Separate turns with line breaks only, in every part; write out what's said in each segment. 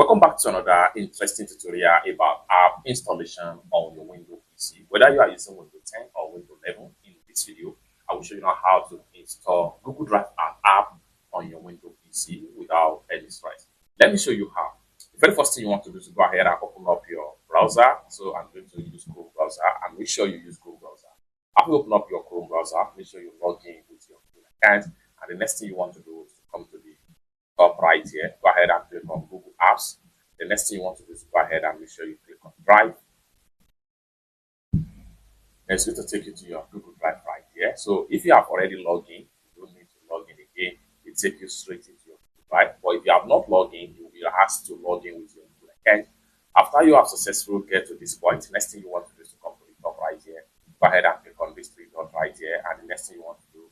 Welcome back to another interesting tutorial about app installation on your Windows PC. Whether you are using Windows 10 or Windows 11, in this video, I will show you now how to install Google Drive app on your Windows PC without any stress. Let me show you how. The very first thing you want to do is go ahead and open up your browser. So I'm going to use Chrome browser, and make sure you use Chrome browser. After you open up your Chrome browser, make sure you log in with your account. And the next thing you want to do is to come to the top right here, go ahead and click on Google Apps. The next thing you want to do is go ahead and make sure you click on Drive. And it's going to take you to your Google Drive right here. So if you have already logged in, you don't need to log in again. It takes you straight into your Google Drive. But if you have not logged in, you will be asked to log in with your Google account. After you have successfully get to this point, next thing you want to do is to come to the top right here. Go ahead and click on this three dot right here. And the next thing you want to do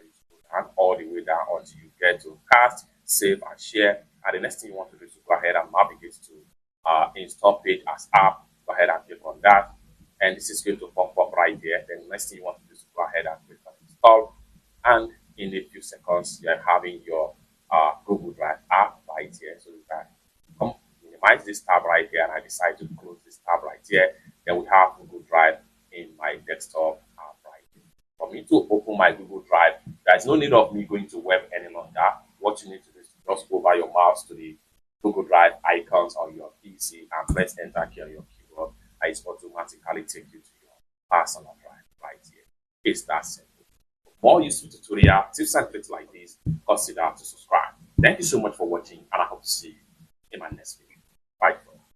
is go down all the way down until you get to Cast, Save, and Share. And the next thing you want to do is to go ahead and navigate to install page as app. Go ahead and click on that. And this is going to pop up right here. Then the next thing you want to do is to go ahead and click on install. And in a few seconds, you're having your Google Drive app right here. So you can minimize this tab right here, and I decide to close this tab right here. Then we have Google Drive in my desktop app right here. For me to open my Google Drive, there's no need of me going to web any longer. What you need to do is just hover your mouse to the Google Drive icons on your PC and press enter key on your keyboard, and it automatically take you to your personal drive right here. It's that simple. For more useful tutorial, tips and tricks like this, consider to subscribe. Thank you so much for watching, and I hope to see you in my next video.